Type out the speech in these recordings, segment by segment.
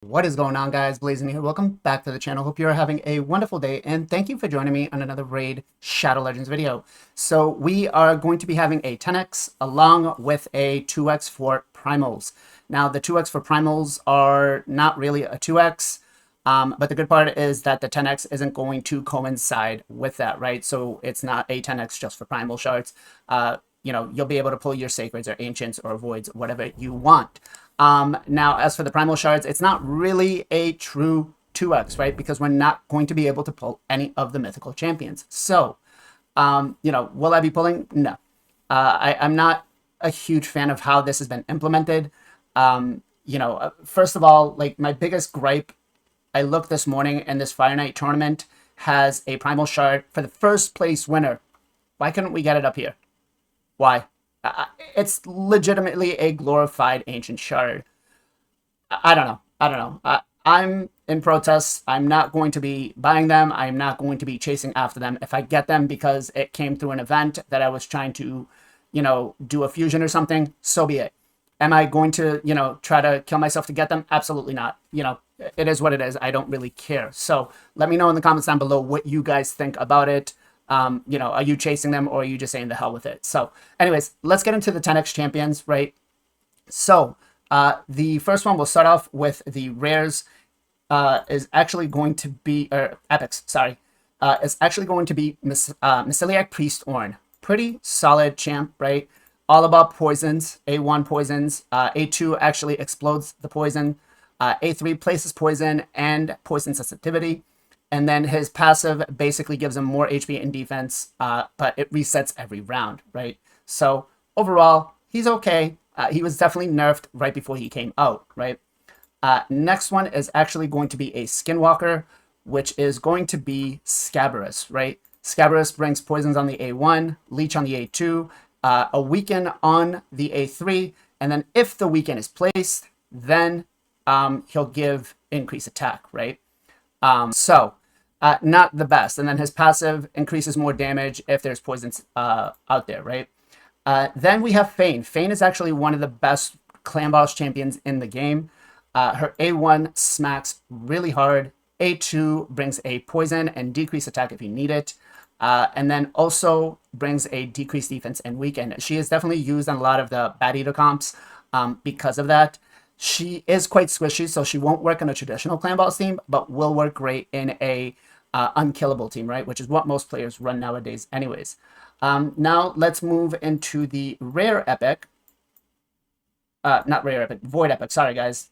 What is going on, guys? Blazing here. Welcome back to the channel. Hope you're having a wonderful day, and thank you for joining me on another Raid Shadow Legends video. So we are going to be having a 10x along with a 2x for Primals. Now, the 2x for Primals are not really a 2x, but the good part is that the 10x isn't going to coincide with that, right? So it's not a 10x just for Primal Shards. You'll be able to pull your Sacreds or Ancients or Voids, whatever you want. Now, as for the Primal Shards, it's not really a true 2x, right? Because we're not going to be able to pull any of the mythical champions. So, will I be pulling? No. I'm not a huge fan of how this has been implemented. First of all, like my biggest gripe, I looked this morning and this Fire Knight tournament has a Primal Shard for the first place winner. Why couldn't we get it up here? Why? It's legitimately a glorified ancient shard. I don't know. I don't know. I'm in protest. I'm not going to be buying them. I'm not going to be chasing after them. If I get them because it came through an event that I was trying to, do a fusion or something, so be it. Am I going to, try to kill myself to get them? Absolutely not. It is what it is. I don't really care. So let me know in the comments down below what you guys think about it. Are you chasing them or are you just saying the hell with it? So anyways, let's get into the 10x champions, right? So the first one, we'll start off with the rares, is actually going to be, or epics, sorry, is actually going to be Mysiliac Priest Ornn. Pretty solid champ, right? All about poisons, A1 poisons, A2 actually explodes the poison, A3 places poison and poison sensitivity. And then his passive basically gives him more HP and defense, but it resets every round, right? So overall, he's okay. He was definitely nerfed right before he came out, right? Next one is actually going to be a Skinwalker, which is going to be Scabarus, right? Scabarus brings poisons on the A1, leech on the A2, a weaken on the A3, and then if the weaken is placed, then he'll give increased attack, right? Not the best. And then his passive increases more damage if there's poisons out there, right? Then we have Fane. Fane is actually one of the best clan boss champions in the game. Her A1 smacks really hard. A2 brings a poison and decreased attack if you need it. And then also brings a decreased defense and weaken. She is definitely used on a lot of the bad eater comps because of that. She is quite squishy, so she won't work on a traditional clan boss team, but will work great in a unkillable team, right? Which is what most players run nowadays anyways. Now let's move into the rare epic. Not rare epic, void epic, sorry guys.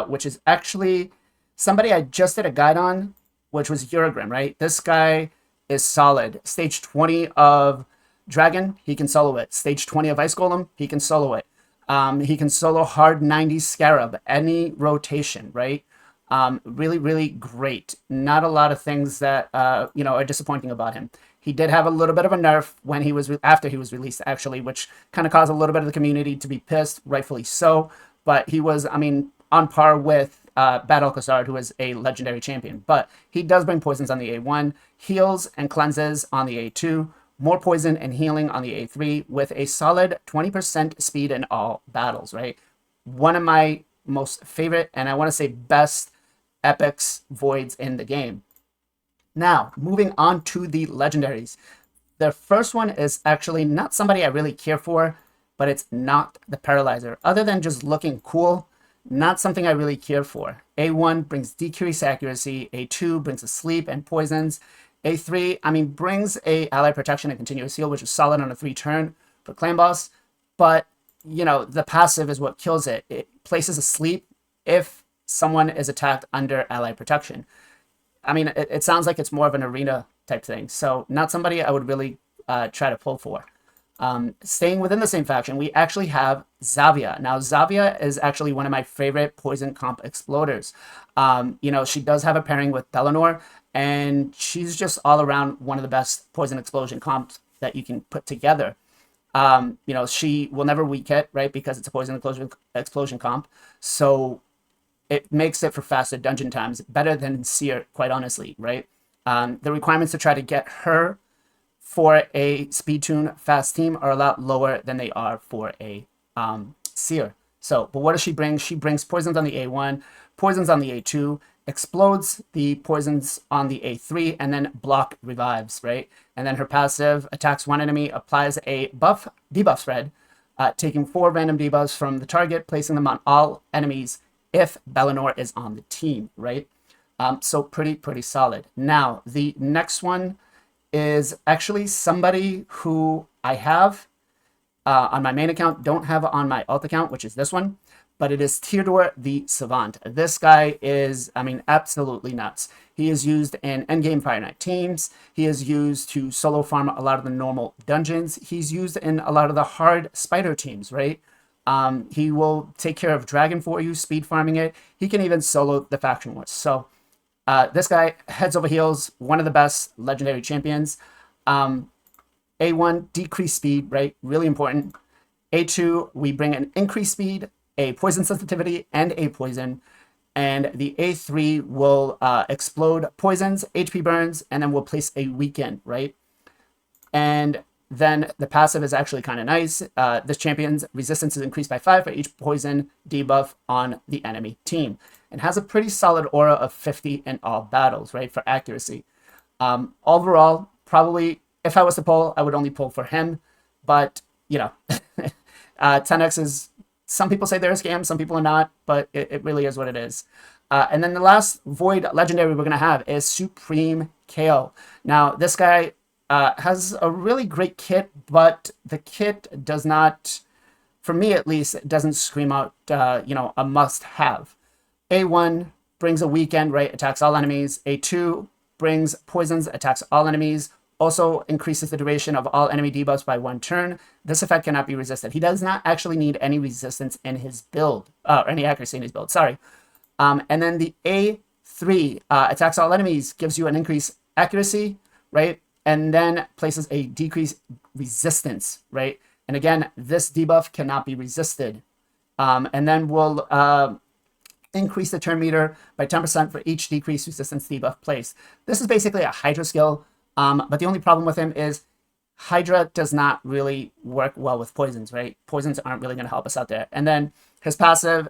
Which is actually somebody I just did a guide on, which was Uragrim, right? This guy is solid. Stage 20 of Dragon, he can solo it. Stage 20 of Ice Golem, he can solo it. He can solo hard 90s Scarab, any rotation, right? Really, really great. Not a lot of things that, are disappointing about him. He did have a little bit of a nerf when he was, after he was released, actually, which kind of caused a little bit of the community to be pissed, rightfully so. But he was, on par with Bad Alcazar, who is a legendary champion. But he does bring poisons on the A1, heals and cleanses on the A2, more poison and healing on the A3 with a solid 20% speed in all battles, right? One of my most favorite, and I want to say best, epics voids in the game. Now, moving on to the legendaries. The first one is actually not somebody I really care for, but it's not the Paralyzer. Other than just looking cool, not something I really care for. A1 brings decreased accuracy, A2 brings a sleep and poisons, A3, brings a ally protection and continuous heal, which is solid on a 3-turn for clan boss, but, the passive is what kills it. It places a sleep if someone is attacked under ally protection. It sounds like it's more of an arena type thing, so not somebody I would really try to pull for. Staying within the same faction, we actually have Zavia. Now, Zavia is actually one of my favorite poison comp exploders. She does have a pairing with Bellinor, and she's just all around one of the best poison explosion comps that you can put together. She will never weak hit, right, because it's a poison explosion comp. So it makes it for faster dungeon times, better than Seer, quite honestly, right? The requirements to try to get her for a speed tune fast team are a lot lower than they are for a Seer. So, but what does she bring? She brings poisons on the A1, poisons on the A2, explodes the poisons on the A3, and then block revives, right? And then her passive attacks one enemy, applies a debuff spread, taking 4 random debuffs from the target, placing them on all enemies if Bellinor is on the team, right? So pretty solid. Now, the next one is actually somebody who I have on my main account, don't have on my alt account, which is this one, but it is Theodore the Savant. This guy is, I mean, absolutely nuts. He is used in endgame Fire Knight teams. He is used to solo farm a lot of the normal dungeons. He's used in a lot of the hard spider teams, right? He will take care of Dragon for you, speed farming it. He can even solo the Faction Wars. So this guy, heads over heels, one of the best legendary champions. A1, decreased speed, right? Really important. A2, we bring an increased speed, a poison sensitivity, and a poison. And the A3 will explode poisons, HP burns, and then we'll place a weaken, right? And then the passive is actually kind of nice. This champion's resistance is increased by 5 for each poison debuff on the enemy team. And has a pretty solid aura of 50 in all battles, right? For accuracy. Overall, probably, if I was to pull, I would only pull for him. But, you know, 10x is, some people say they're a scam, some people are not, but it really is what it is. And then the last Void legendary we're going to have is Supreme KO. Now, this guy has a really great kit, but the kit does not, for me at least, it doesn't scream out, you know, a must-have. A1 brings a weekend, right? Attacks all enemies. A2 brings poisons, attacks all enemies. Also increases the duration of all enemy debuffs by 1 turn. This effect cannot be resisted. He does not actually need any resistance in his build, or any accuracy in his build, sorry. And then the A3 attacks all enemies, gives you an increased accuracy, right? And then places a decreased resistance, right? And again, this debuff cannot be resisted. And then we'll increase the turn meter by 10% for each decreased resistance debuff placed. This is basically a Hydra skill. But the only problem with him is Hydra does not really work well with poisons, right? Poisons aren't really going to help us out there. And then his passive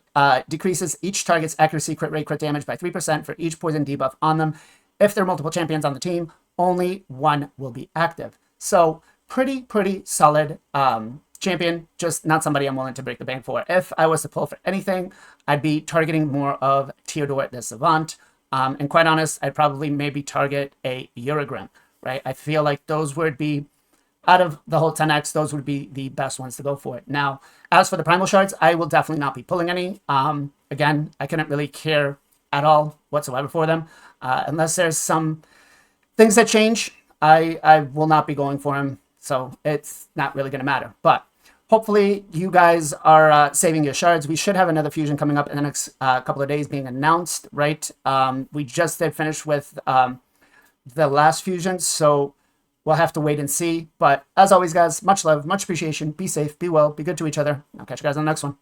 decreases each target's accuracy, crit rate, crit damage by 3% for each poison debuff on them. If there are multiple champions on the team, only one will be active. So pretty solid champion, just not somebody I'm willing to break the bank for. If I was to pull for anything, I'd be targeting more of Theodore the Savant. And quite honest, I'd probably maybe target a Eurogrim. Right, I feel like those would be, out of the whole 10x, those would be the best ones to go for it. Now, as for the Primal Shards, I will definitely not be pulling any. Again, I couldn't really care at all whatsoever for them. Unless there's some things that change, I will not be going for them. So it's not really going to matter. But hopefully you guys are saving your shards. We should have another fusion coming up in the next couple of days being announced, right? We just did finish with the last fusion, so we'll have to wait and see. But as always, guys, much love, much appreciation. Be safe, be well, be good to each other. I'll catch you guys on the next one.